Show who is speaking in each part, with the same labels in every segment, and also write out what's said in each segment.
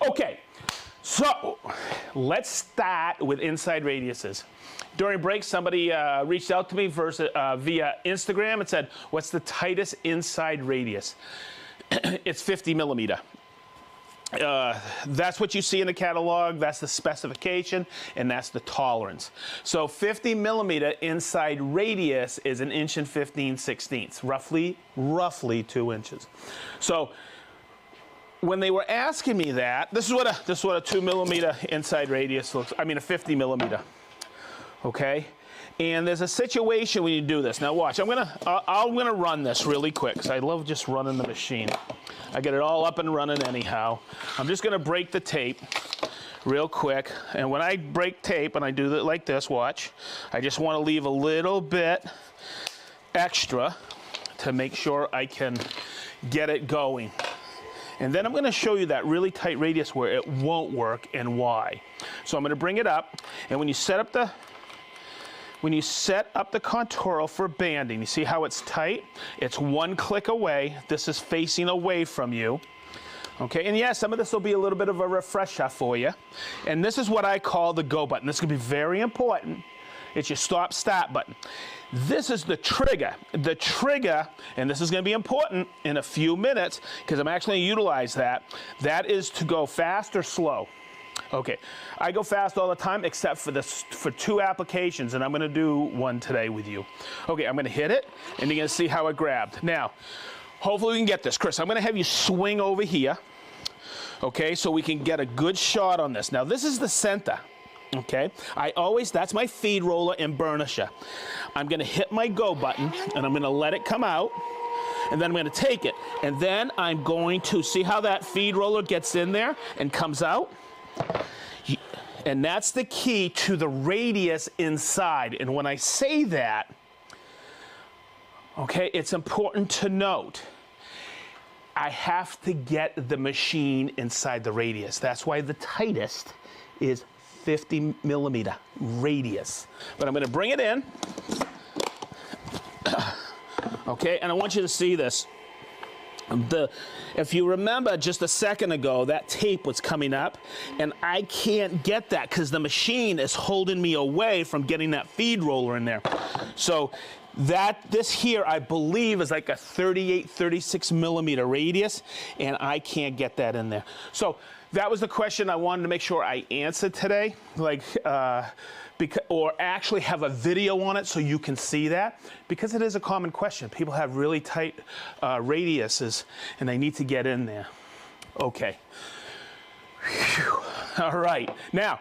Speaker 1: Okay, so let's start with inside radiuses. During break, somebody reached out to me via Instagram and said, what's the tightest inside radius? It's 50 millimeter. That's what you see in the catalog, that's the specification, and that's the tolerance. So 50 millimeter inside radius is 1 inch and 15/16, roughly 2 inches. So when they were asking me that, this is what a 2 millimeter inside radius looks, I mean a 50 millimeter, okay? And there's a situation when you do this. Now watch, I'm gonna run this really quick, because I love just running the machine. I get it all up and running anyhow. I'm just gonna break the tape real quick. And when I break tape and I do it like this, watch, I just wanna leave a little bit extra to make sure I can get it going. And then I'm gonna show you that really tight radius where it won't work and why. So I'm gonna bring it up, and when you set up the contour for banding, you see how it's tight? It's one click away. This is facing away from you. Okay, and yeah, some of this will be a little bit of a refresher for you. And this is what I call the go button. This is gonna be very important. It's your stop-start button. This is the trigger. The trigger, and this is gonna be important in a few minutes, because I'm actually gonna utilize that. That is to go fast or slow. Okay, I go fast all the time except for 2 applications, and I'm gonna do one today with you. Okay, I'm gonna hit it, and you're gonna see how it grabbed. Now, hopefully we can get this. Chris, I'm gonna have you swing over here, okay, so we can get a good shot on this. Now, this is the center, okay? That's my feed roller and burnisher. I'm gonna hit my go button, and I'm gonna let it come out, and then I'm gonna take it, and then I'm going to see how that feed roller gets in there and comes out. And that's the key to the radius inside. And when I say that, okay, it's important to note, I have to get the machine inside the radius. That's why the tightest is 50 millimeter radius. But I'm gonna bring it in, okay, and I want you to see this. If you remember just a second ago, that tape was coming up, and I can't get that because the machine is holding me away from getting that feed roller in there. So this here, I believe, is like a 38, 36 millimeter radius, and I can't get that in there. So that was the question I wanted to make sure I answered today, or actually have a video on it so you can see that, because it is a common question. People have really tight radiuses, and they need to get in there. Okay. Whew. All right. Now,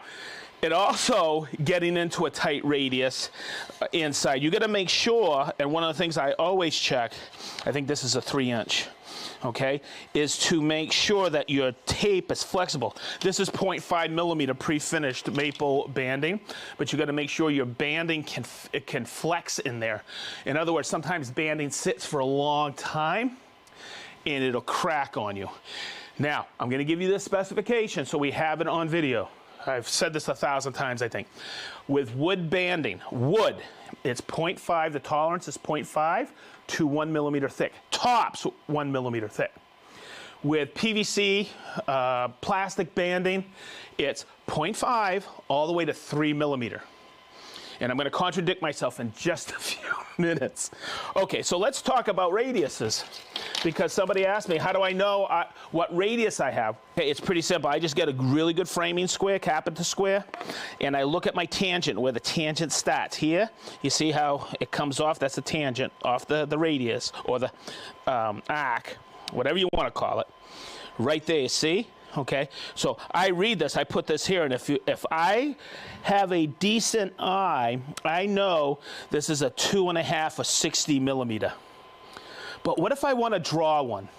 Speaker 1: it also getting into a tight radius inside, you got to make sure, and one of the things I always check, I think this is a 3-inch. Okay, is to make sure that your tape is flexible. This is 0.5 millimeter pre-finished maple banding, but you got to make sure your banding can flex in there. In other words, sometimes banding sits for a long time and it'll crack on you. Now, I'm going to give you this specification so we have it on video. I've said this 1,000 times, I think. With wood banding, wood, it's 0.5, the tolerance is 0.5 to 1 millimeter thick. Tops 1 millimeter thick. With PVC, plastic banding, it's 0.5 all the way to 3 millimeter. And I'm going to contradict myself in just a few minutes. Okay, so let's talk about radiuses, because somebody asked me, how do I know what radius I have? Okay, it's pretty simple. I just get a really good framing square, carpenter square, and I look at my tangent, where the tangent starts. Here, you see how it comes off? That's the tangent off the radius, or the arc, whatever you want to call it. Right there, you see? Okay, so I read this, I put this here, and if I have a decent eye, I know this is a 2.5 or 60 millimeter. But what if I want to draw one?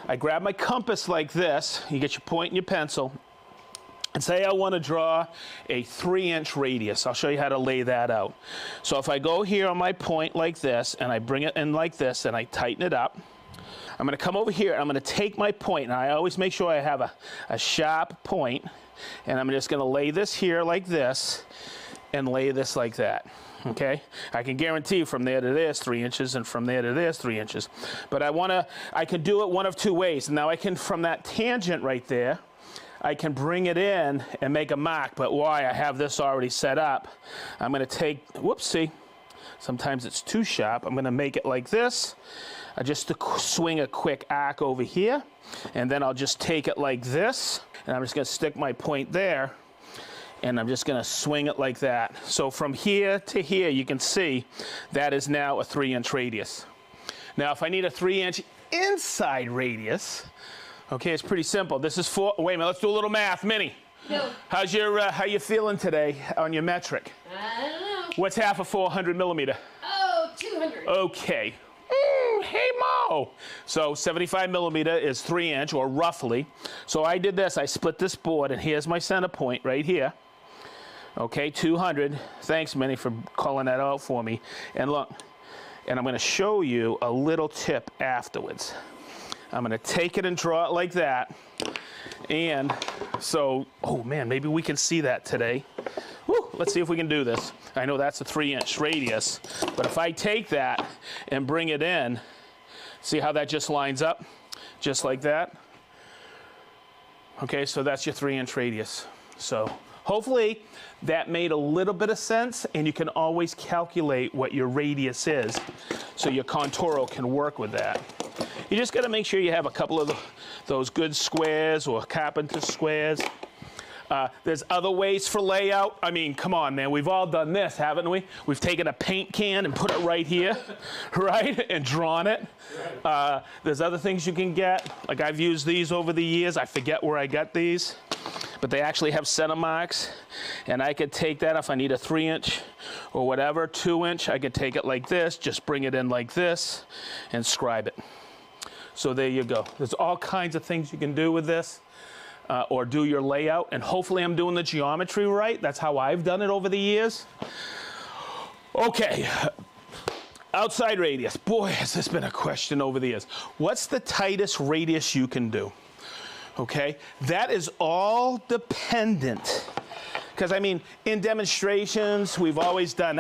Speaker 1: I grab my compass like this, you get your point and your pencil, and say I want to draw a 3-inch radius. I'll show you how to lay that out. So if I go here on my point like this, and I bring it in like this, and I tighten it up, I'm going to come over here, I'm going to take my point, and I always make sure I have a sharp point, and I'm just going to lay this here like this, and lay this like that, okay? I can guarantee from there to there's 3 inches, and from there to there's 3 inches. But I can do it one of 2 ways. Now I can, from that tangent right there, I can bring it in and make a mark, but why? I have this already set up. I'm gonna take, whoopsie, sometimes it's too sharp. I'm gonna make it like this. I just swing a quick arc over here, and then I'll just take it like this, and I'm just gonna stick my point there, and I'm just gonna swing it like that. So from here to here, you can see that is now a 3-inch radius. Now, if I need a 3-inch inside radius, okay, it's pretty simple. This is wait a minute, let's do a little math. Minnie,
Speaker 2: no.
Speaker 1: How's your, how you feeling today on your metric?
Speaker 2: I don't know.
Speaker 1: What's half of 400 millimeter?
Speaker 2: Oh, 200.
Speaker 1: Okay. Hey, Mo. So 75 millimeter is 3-inch, or roughly. So I did this. I split this board, and here's my center point right here. Okay, 200. Thanks, Minnie, for calling that out for me. And look, and I'm going to show you a little tip afterwards. I'm going to take it and draw it like that. And so, oh man, maybe we can see that today. Woo, let's see if we can do this. I know that's a 3-inch radius, but if I take that and bring it in, see how that just lines up? Just like that. Okay, so that's your 3-inch radius. So hopefully that made a little bit of sense, and you can always calculate what your radius is so your Conturo can work with that. You just got to make sure you have a couple of those good squares or carpenter squares. There's other ways for layout. I mean, come on, man. We've all done this, haven't we? We've taken a paint can and put it right here, right? And drawn it. There's other things you can get. Like I've used these over the years. I forget where I got these. But they actually have center marks. And I could take that if I need a 3-inch or whatever, 2-inch. I could take it like this, just bring it in like this, and scribe it. So there you go. There's all kinds of things you can do with this. Or do your layout, and hopefully I'm doing the geometry right. That's how I've done it over the years. Okay, outside radius. Boy, has this been a question over the years. What's the tightest radius you can do? Okay, that is all dependent. Because I mean, in demonstrations, we've always done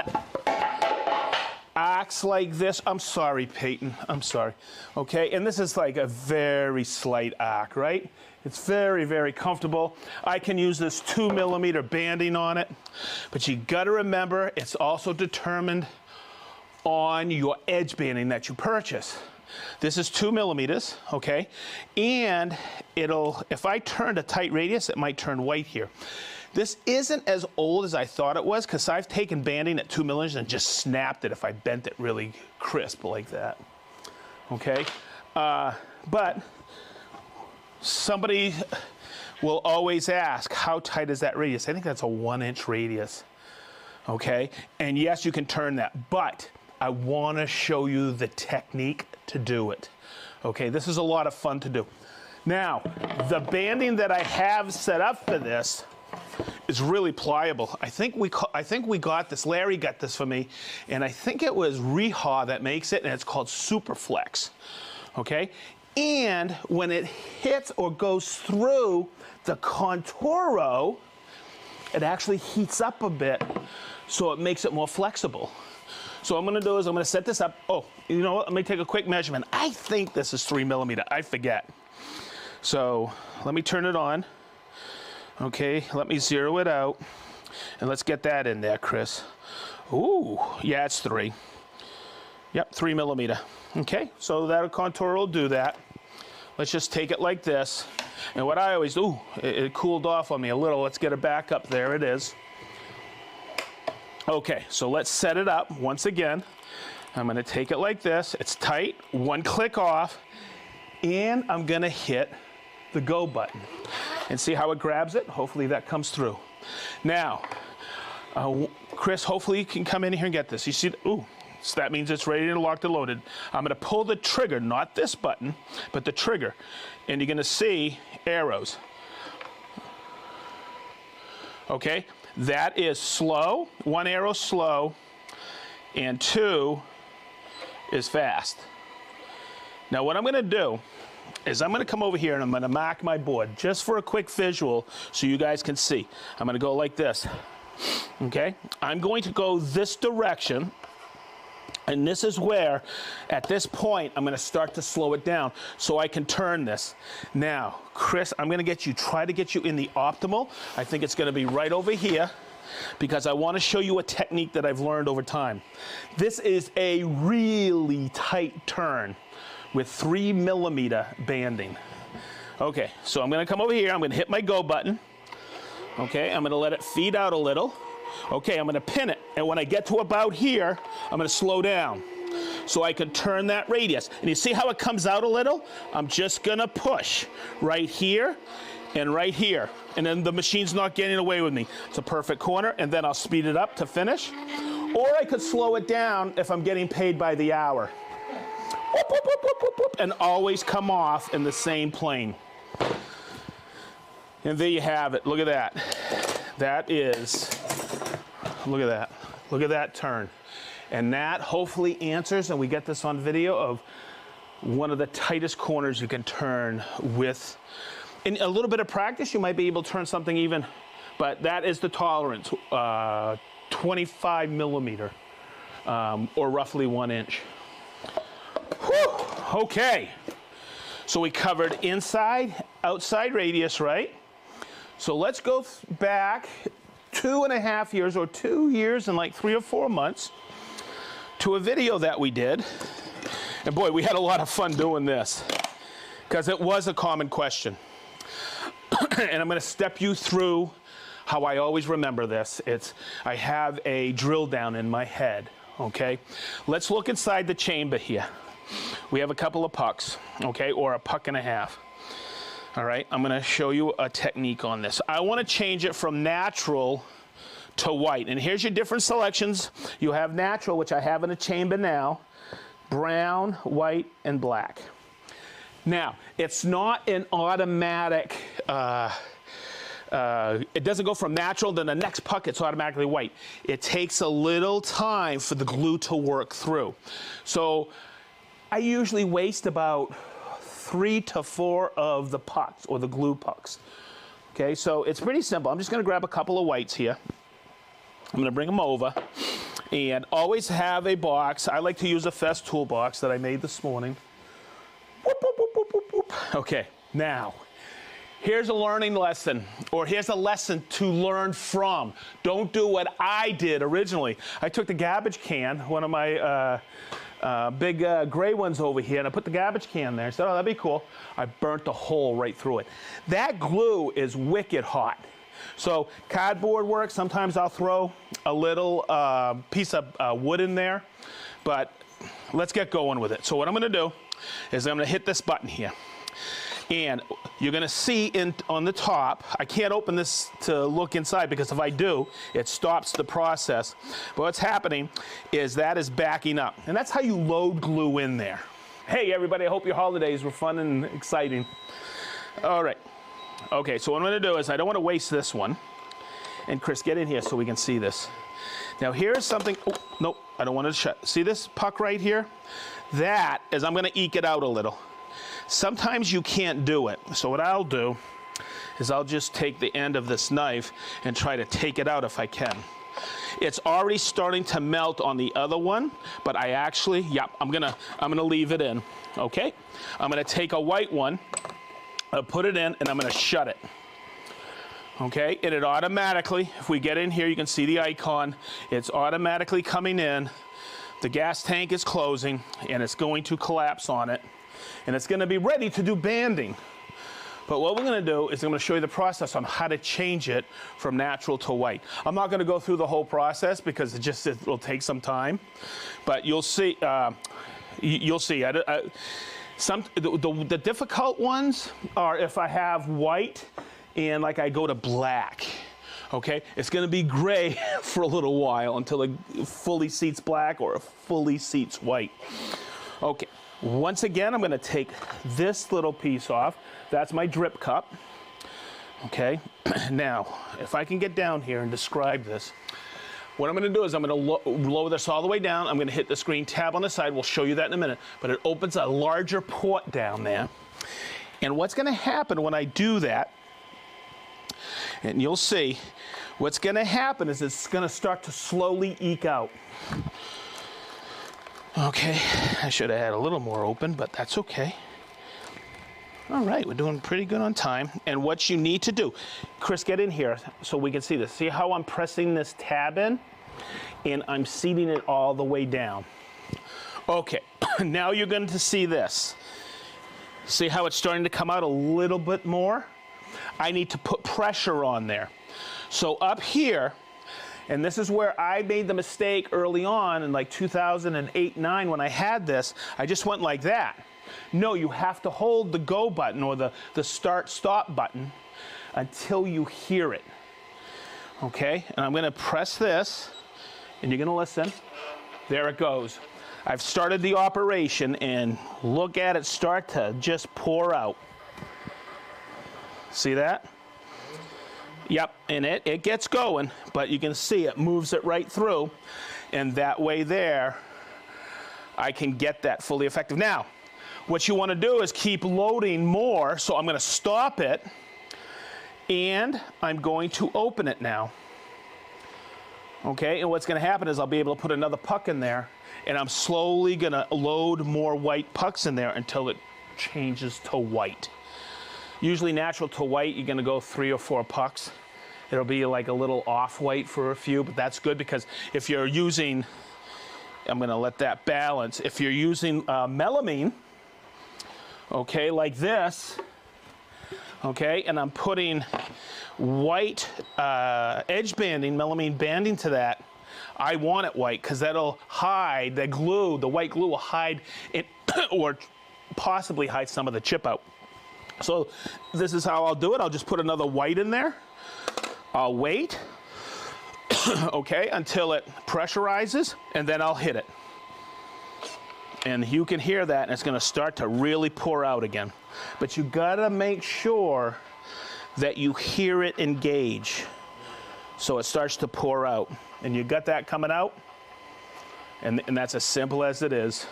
Speaker 1: arcs like this. I'm sorry, Peyton, I'm sorry. Okay, and this is like a very slight arc, right? It's very, very comfortable. I can use this 2 millimeter banding on it, but you gotta remember, it's also determined on your edge banding that you purchase. This is 2 millimeters, okay? And if I turned a tight radius, it might turn white here. This isn't as old as I thought it was, because I've taken banding at 2 millimeters and just snapped it if I bent it really crisp like that, okay? But somebody will always ask, how tight is that radius? I think that's a 1-inch radius, okay? And yes, you can turn that, but I wanna show you the technique to do it, okay? This is a lot of fun to do. Now, the banding that I have set up for this is really pliable. I think we got this, Larry got this for me, and I think it was Reha that makes it, and it's called Superflex, okay? And when it hits or goes through the Conturo, it actually heats up a bit, so it makes it more flexible. So what I'm gonna do is I'm gonna set this up. Oh, you know what? Let me take a quick measurement. I think this is 3 millimeter, I forget. So let me turn it on. Okay, let me zero it out. And let's get that in there, Chris. Ooh, yeah, it's 3. Yep, 3 millimeter. Okay, so that Conturo will do that. Let's just take it like this. And what I always do, it cooled off on me a little. Let's get it back up. There it is. Okay, so let's set it up once again. I'm gonna take it like this. It's tight, 1 click off, and I'm gonna hit the go button. And see how it grabs it? Hopefully that comes through. Now, Chris, hopefully you can come in here and get this. You see, ooh. So that means it's ready to locked and loaded. I'm gonna pull the trigger, not this button, but the trigger. And you're gonna see arrows. Okay, that is slow. 1 arrow slow, and 2 is fast. Now what I'm gonna do is I'm gonna come over here and I'm gonna mark my board just for a quick visual so you guys can see. I'm gonna go like this, okay? I'm going to go this direction. And this is where, at this point, I'm going to start to slow it down so I can turn this. Now, Chris, I'm going to try to get you in the optimal. I think it's going to be right over here because I want to show you a technique that I've learned over time. This is a really tight turn with 3mm banding. Okay, so I'm going to come over here. I'm going to hit my go button. Okay, I'm going to let it feed out a little. Okay, I'm going to pin it, and when I get to about here, I'm going to slow down so I can turn that radius. And you see how it comes out a little? I'm just going to push right here and right here, and then the machine's not getting away with me. It's a perfect corner, and then I'll speed it up to finish. Or I could slow it down if I'm getting paid by the hour. Whoop, whoop, whoop, whoop, whoop, whoop, and always come off in the same plane. And there you have it. Look at that. That is... Look at that. Look at that turn. And that hopefully answers, and we get this on video, of one of the tightest corners you can turn with. In a little bit of practice, you might be able to turn something even, but that is the tolerance, 25mm, or roughly 1 inch. Whew. Okay. So we covered inside, outside radius, right? So let's go back 2.5 years, or 2 years and like 3 or 4 months, to a video that we did. And boy, we had a lot of fun doing this because it was a common question. And I'm going to step you through how I always remember this. I have a drill down in my head, okay? Let's look inside the chamber here. We have a couple of pucks, okay, or a puck and a half. All right, I'm going to show you a technique on this. I want to change it from natural to white. And here's your different selections. You have natural, which I have in a chamber now, brown, white, and black. Now, it's not an automatic, it doesn't go from natural, then the next puck it's automatically white. It takes a little time for the glue to work through. So I usually waste about 3 to 4 of the pucks, or the glue pucks. Okay, so it's pretty simple. I'm just going to grab a couple of whites here. I'm going to bring them over, and always have a box. I like to use a Festool box that I made this morning. Whoop, whoop, whoop, whoop, whoop, whoop. Okay, now, here's a learning lesson, or here's a lesson to learn from. Don't do what I did originally. I took the garbage can, one of my big gray ones over here, and I put the garbage can there. I said, oh, that'd be cool. I burnt a hole right through it. That glue is wicked hot. So cardboard works. Sometimes I'll throw a little piece of wood in there, but let's get going with it. So what I'm going to do is I'm going to hit this button here. And you're going to see on the top, I can't open this to look inside because if I do, it stops the process. But what's happening is that is backing up. And that's how you load glue in there. Hey, everybody, I hope your holidays were fun and exciting. All right. Okay, so what I'm going to do is I don't want to waste this one. And Chris, get in here so we can see this. Now, here's something. Oh, nope, I don't want to shut. See this puck right here? That is, I'm going to eke it out a little. Sometimes you can't do it. So what I'll do is I'll just take the end of this knife and try to take it out if I can. It's already starting to melt on the other one, but I actually, yep, I'm gonna leave it in, okay? I'm gonna take a white one, I'll put it in, and I'm gonna shut it. Okay, and it automatically, if we get in here, you can see the icon, it's automatically coming in, the gas tank is closing, and it's going to collapse on it. And it's going to be ready to do banding. But what we're going to do is I'm going to show you the process on how to change it from natural to white. I'm not going to go through the whole process because it'll take some time. But you'll see. You'll see. The difficult ones are if I have white and like I go to black. Okay, it's going to be gray for a little while until it fully seats black or fully seats white. Okay. Once again, I'm going to take this little piece off. That's my drip cup. Okay, now, if I can get down here and describe this, what I'm going to do is I'm going to lower this all the way down. I'm going to hit the screen tab on the side. We'll show you that in a minute. But it opens a larger port down there. And what's going to happen when I do that, and you'll see, what's going to happen is it's going to start to slowly eke out. Okay, I should have had a little more open, but that's okay. All right, we're doing pretty good on time. And what you need to do, Chris, get in here so we can see this. See how I'm pressing this tab in? And I'm seating it all the way down. Okay, now you're going to see this. See how it's starting to come out a little bit more? I need to put pressure on there. So up here, and this is where I made the mistake early on in like 2008-9 when I had this, I just went like that. No, you have to hold the go button or the start-stop button until you hear it. Okay, and I'm going to press this, and you're going to listen. There it goes. I've started the operation, and look at it start to just pour out. See that? Yep, and it gets going, but you can see it moves it right through, and that way there, I can get that fully effective. Now, what you want to do is keep loading more, so I'm going to stop it, and I'm going to open it now. Okay, and what's going to happen is I'll be able to put another puck in there, and I'm slowly going to load more white pucks in there until it changes to white. Usually natural to white, you're going to go 3 or 4 pucks. It'll be like a little off-white for a few, but that's good because if you're using, I'm going to let that balance. If you're using melamine, okay, like this, okay, and I'm putting white edge banding, melamine banding to that, I want it white because that'll hide the glue, the white glue will hide it or possibly hide some of the chip out. So this is how I'll do it. I'll just put another white in there. I'll wait, okay, until it pressurizes, and then I'll hit it. And you can hear that, and it's going to start to really pour out again. But you got to make sure that you hear it engage so it starts to pour out. And you got that coming out, and that's as simple as it is.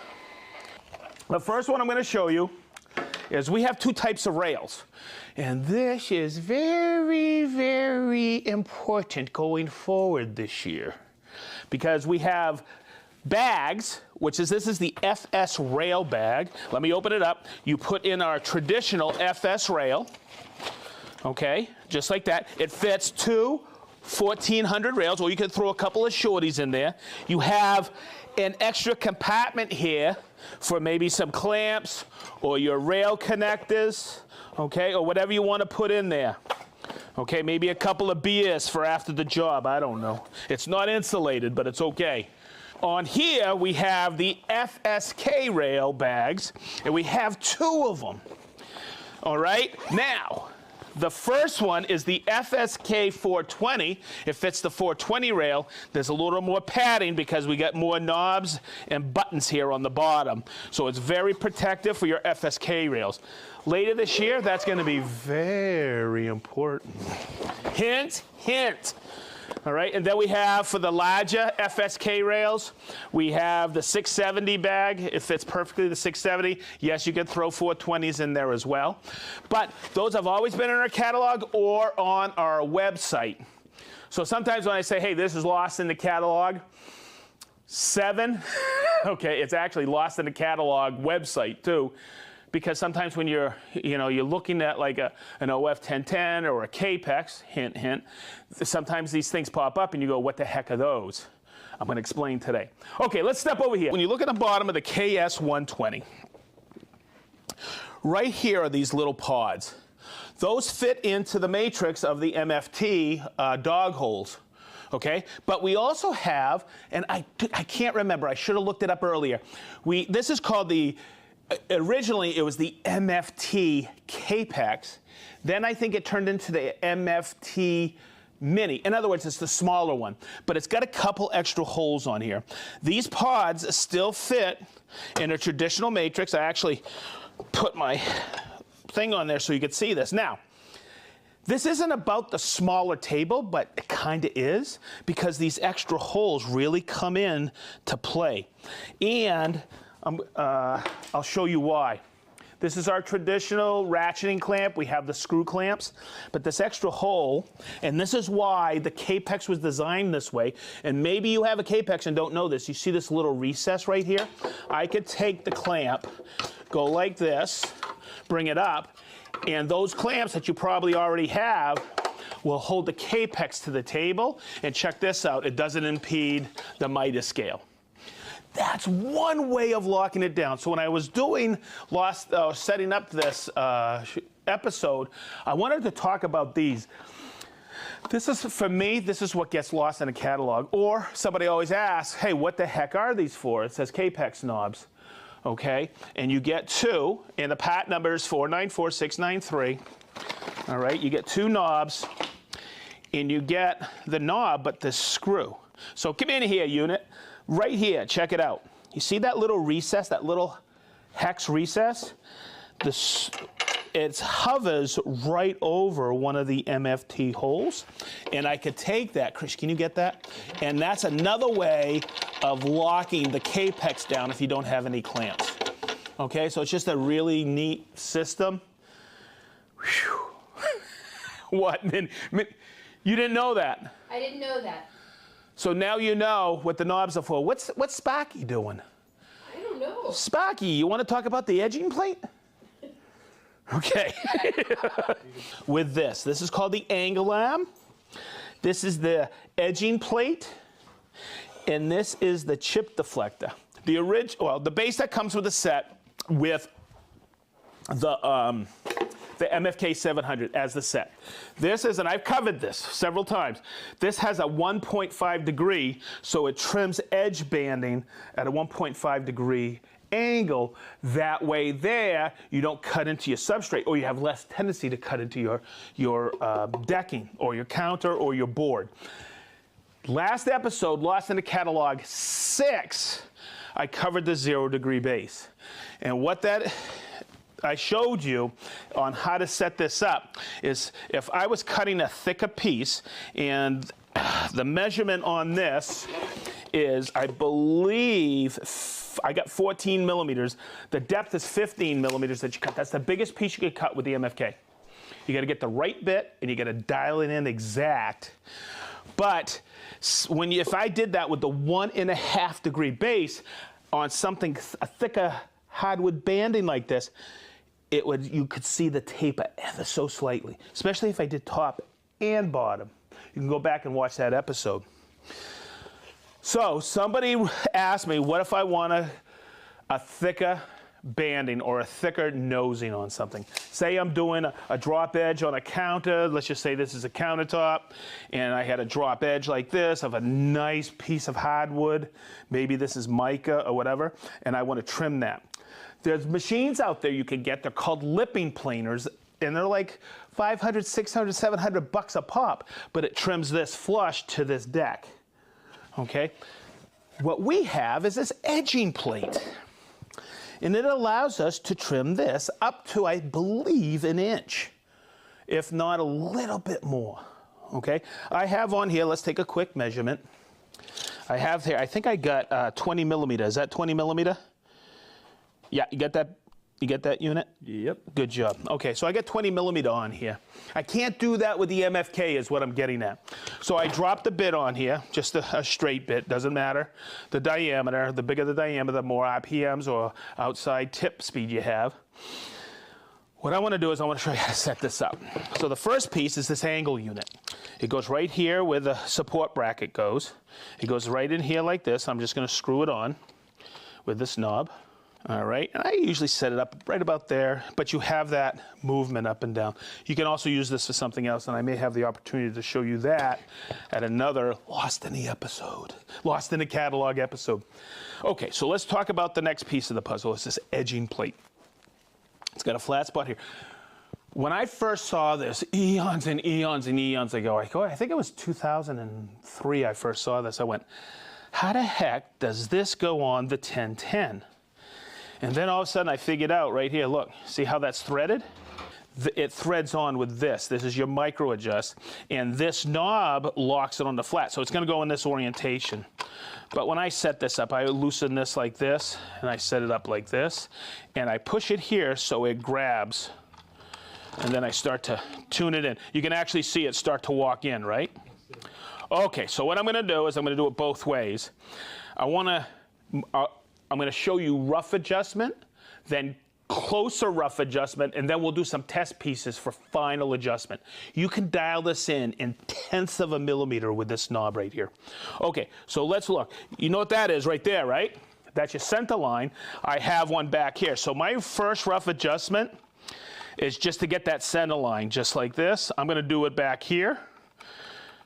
Speaker 1: The first one I'm going to show you is we have 2 types of rails. And this is very, very important going forward this year. Because we have bags, this is the FS rail bag. Let me open it up. You put in our traditional FS rail, okay, just like that. It fits 2 1400 rails, or you can throw a couple of shorties in there. You have an extra compartment here for maybe some clamps or your rail connectors, okay, or whatever you want to put in there. Okay, maybe a couple of beers for after the job, I don't know. It's not insulated, but it's okay. On here, we have the FSK rail bags, and we have 2 of them. All right, now, the first one is the FSK 420. It fits the 420 rail. There's a little more padding because we got more knobs and buttons here on the bottom. So it's very protective for your FSK rails. Later this year, that's going to be very important. Hint, hint. All right, and then we have for the larger FSK rails, we have the 670 bag. It fits perfectly the 670. Yes, you can throw 420s in there as well. But those have always been in our catalog or on our website. So sometimes when I say, hey, this is lost in the catalog, 7, okay, it's actually lost in the catalog website too. Because sometimes when you're looking at like an OF 1010 or a Capex, hint, hint, sometimes these things pop up and you go, what the heck are those? I'm going to explain today. Okay, let's step over here. When you look at the bottom of the KS 120, right here are these little pods. Those fit into the matrix of the MFT dog holes. Okay, but we also have, and I can't remember, I should have looked it up earlier. This is called originally, it was the MFT Capex. Then I think it turned into the MFT Mini. In other words, it's the smaller one. But it's got a couple extra holes on here. These pods still fit in a traditional matrix. I actually put my thing on there so you could see this. Now, this isn't about the smaller table, but it kind of is, because these extra holes really come in to play. And I'll show you why. This is our traditional ratcheting clamp. We have the screw clamps, but this extra hole, and this is why the Capex was designed this way, and maybe you have a Capex and don't know this. You see this little recess right here? I could take the clamp, go like this, bring it up, and those clamps that you probably already have will hold the Capex to the table, and check this out, it doesn't impede the miter scale. That's one way of locking it down. So when I was doing setting up this episode, I wanted to talk about these. This is, for me, this is what gets lost in a catalog. Or somebody always asks, hey, what the heck are these for? It says Capex knobs, okay? And you get two, and the part number is 494693. All right, you get two knobs, and you get the knob, but the screw. So come in here, unit. Right here, check it out. You see that little recess, that little hex recess? It hovers right over one of the MFT holes. And I could take that, Chris, can you get that? And that's another way of locking the Capex down if you don't have any clamps. Okay, so it's just a really neat system. Whew. What? You didn't know that?
Speaker 2: I didn't know that.
Speaker 1: So now you know what the knobs are for. What's Sparky doing?
Speaker 2: I don't know.
Speaker 1: Sparky, you want to talk about the edging plate? Okay. With this is called the angle arm. This is the edging plate. And this is the chip deflector. The base that comes with the set with the MFK 700 as the set. This is, and I've covered this several times, this has a 1.5 degree, so it trims edge banding at a 1.5 degree angle. That way there, you don't cut into your substrate, or you have less tendency to cut into your decking, or your counter, or your board. Last episode, Lost in the Catalog 6, I covered the 0 degree base. And what that I showed you on how to set this up is if I was cutting a thicker piece, and the measurement on this is, I believe, I got 14 millimeters. The depth is 15 millimeters that you cut. That's the biggest piece you could cut with the MFK. You got to get the right bit, and you got to dial it in exact. But if I did that with the 1.5 degree base on something, a thicker hardwood banding like this, you could see the taper ever so slightly, especially if I did top and bottom. You can go back and watch that episode. So somebody asked me, what if I want a thicker banding or a thicker nosing on something? Say I'm doing a drop edge on a counter. Let's just say this is a countertop, and I had a drop edge like this of a nice piece of hardwood. Maybe this is mica or whatever, and I want to trim that. There's machines out there you can get. They're called lipping planers, and they're like $500, $600, $700 a pop, but it trims this flush to this deck, okay? What we have is this edging plate, and it allows us to trim this up to, I believe, 1 inch, if not a little bit more, okay? I have on here, let's take a quick measurement. I have here, I think I got 20 millimeter. Is that 20 millimeter? Yeah, you get that? You get that unit?
Speaker 3: Yep.
Speaker 1: Good job. Okay, so I got 20 millimeter on here. I can't do that with the MFK is what I'm getting at. So I dropped the bit on here, just a straight bit, doesn't matter. The diameter, the bigger the diameter, the more RPMs or outside tip speed you have. What I want to do is I want to show you how to set this up. So the first piece is this angle unit. It goes right here where the support bracket goes. It goes right in here like this. I'm just going to screw it on with this knob. All right, and I usually set it up right about there, but you have that movement up and down. You can also use this for something else, and I may have the opportunity to show you that at another Lost in the Catalog episode. Okay, so let's talk about the next piece of the puzzle. It's this edging plate. It's got a flat spot here. When I first saw this, eons and eons and eons ago, I think it was 2003 I first saw this, I went, how the heck does this go on the 1010? And then all of a sudden I figured out right here, look, see how that's threaded? It threads on with this. This is your micro adjust. And this knob locks it on the flat. So it's going to go in this orientation. But when I set this up, I loosen this like this, and I set it up like this, and I push it here so it grabs, and then I start to tune it in. You can actually see it start to walk in, right? Okay, so what I'm gonna do is I'm gonna do it both ways. I'm gonna show you rough adjustment, then closer rough adjustment, and then we'll do some test pieces for final adjustment. You can dial this in tenths of a millimeter with this knob right here. Okay, so let's look. You know what that is right there, right? That's your center line. I have one back here. So my first rough adjustment is just to get that center line, just like this. I'm gonna do it back here.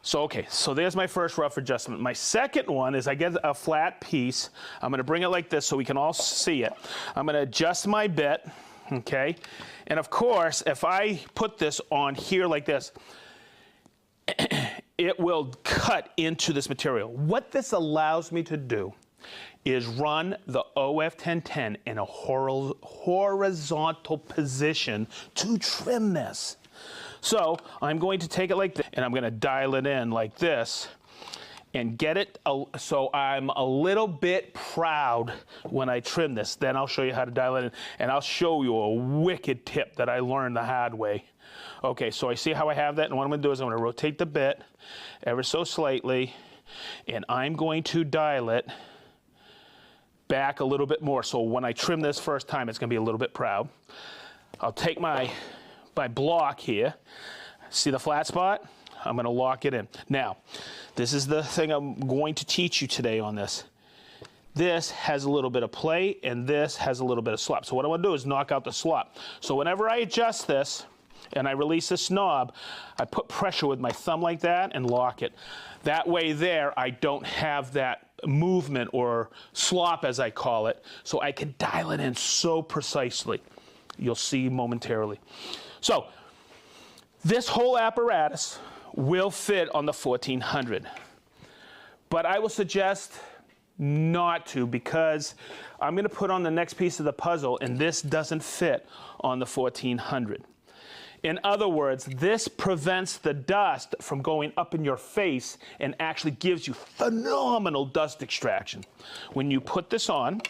Speaker 1: So, okay, so there's my first rough adjustment. My second one is I get a flat piece. I'm gonna bring it like this so we can all see it. I'm gonna adjust my bit, okay? And of course, if I put this on here like this, it will cut into this material. What this allows me to do is run the OF1010 in a horizontal position to trim this. So I'm going to take it like this, and I'm going to dial it in like this and get it so I'm a little bit proud when I trim this. Then I'll show you how to dial it in, and I'll show you a wicked tip that I learned the hard way. Okay, so I see how I have that, and what I'm going to do is I'm going to rotate the bit ever so slightly, and I'm going to dial it back a little bit more. So when I trim this first time, it's going to be a little bit proud. I'll take my block here, see the flat spot? I'm gonna lock it in. Now, this is the thing I'm going to teach you today on this. This has a little bit of play, and this has a little bit of slop. So what I wanna do is knock out the slop. So whenever I adjust this, and I release this knob, I put pressure with my thumb like that and lock it. That way there, I don't have that movement or slop, as I call it, so I can dial it in so precisely. You'll see momentarily. So this whole apparatus will fit on the 1400, but I will suggest not to, because I'm going to put on the next piece of the puzzle, and this doesn't fit on the 1400. In other words, this prevents the dust from going up in your face and actually gives you phenomenal dust extraction. When you put this on,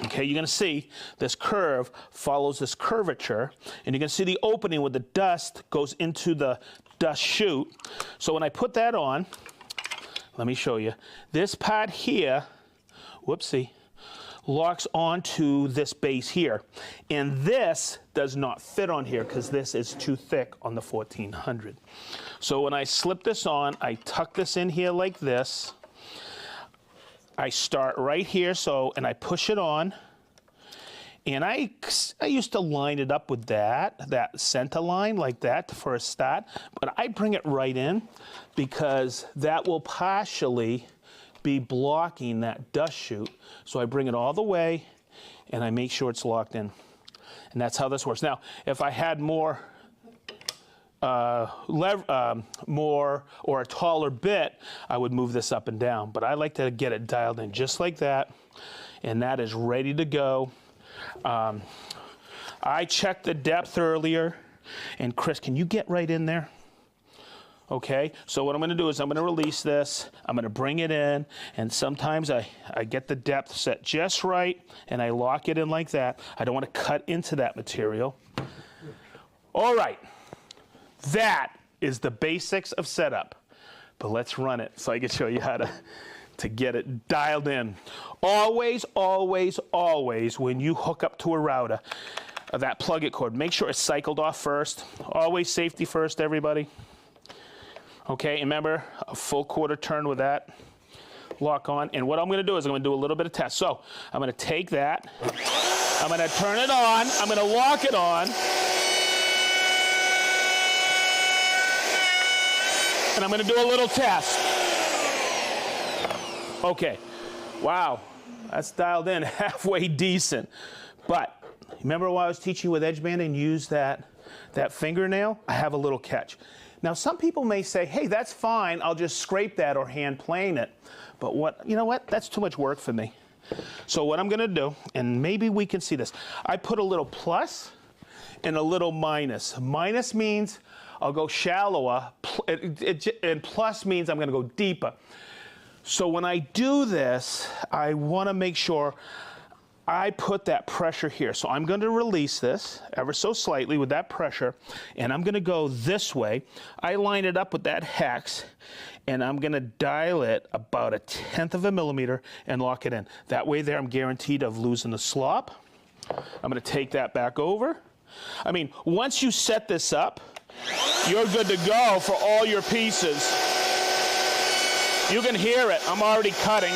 Speaker 1: okay, you're gonna see this curve follows this curvature, and you're gonna see the opening where the dust goes into the dust chute. So when I put that on, let me show you. This part here, whoopsie, locks onto this base here. And this does not fit on here because this is too thick on the 1400. So when I slip this on, I tuck this in here like this. I start right here, and I push it on, and I used to line it up with that center line like that for a start, but I bring it right in because that will partially be blocking that dust chute. So I bring it all the way, and I make sure it's locked in, and that's how this works. Now, if I had more or a taller bit, I would move this up and down. But I like to get it dialed in just like that, and that is ready to go. I checked the depth earlier, and Chris, can you get right in there? Okay, so what I'm going to do is I'm going to release this, I'm going to bring it in, and sometimes I get the depth set just right, and I lock it in like that. I don't want to cut into that material. All right. That is the basics of setup, but let's run it so I can show you how to get it dialed in. Always, always, always, when you hook up to a router, that plug-it cord, make sure it's cycled off first. Always safety first, everybody. Okay, and remember, a full quarter turn with that lock on. And what I'm gonna do is I'm gonna do a little bit of test. So I'm gonna take that, I'm gonna turn it on, I'm gonna lock it on, and I'm going to do a little test. Okay, wow, that's dialed in halfway decent. But remember while I was teaching you with edge banding, use that fingernail? I have a little catch. Now, some people may say, hey, that's fine, I'll just scrape that or hand plane it. But you know what? That's too much work for me. So what I'm going to do, and maybe we can see this, I put a little plus and a little minus. Minus means I'll go shallower, and plus means I'm going to go deeper. So when I do this, I want to make sure I put that pressure here. So I'm going to release this ever so slightly with that pressure, and I'm going to go this way. I line it up with that hex, and I'm going to dial it about 1/10 of a millimeter and lock it in. That way there I'm guaranteed of losing the slop. I'm going to take that back over. I mean, once you set this up, you're good to go for all your pieces. You can hear it. I'm already cutting.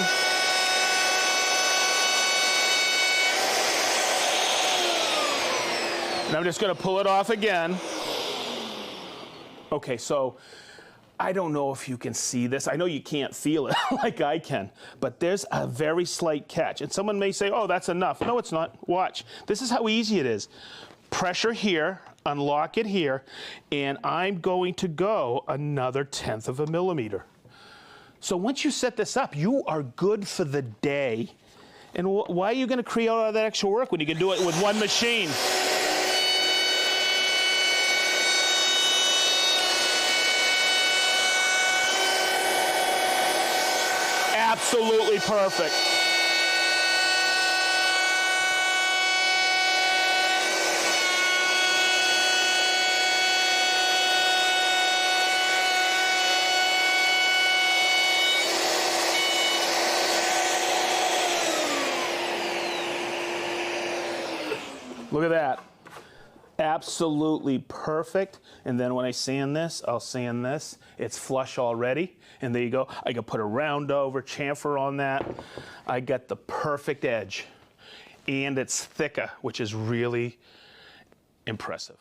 Speaker 1: And I'm just going to pull it off again. Okay, so I don't know if you can see this. I know you can't feel it like I can, but there's a very slight catch. And someone may say, oh, that's enough. No, it's not. Watch. This is how easy it is. Pressure here, unlock it here, and I'm going to go another 1/10 of a millimeter. So once you set this up, you are good for the day. And why are you going to create all that extra work when you can do it with one machine? Absolutely perfect. Look at that. Absolutely perfect. And then when I sand this, I'll sand this. It's flush already. And there you go. I can put a round over chamfer on that. I got the perfect edge. And it's thicker, which is really impressive.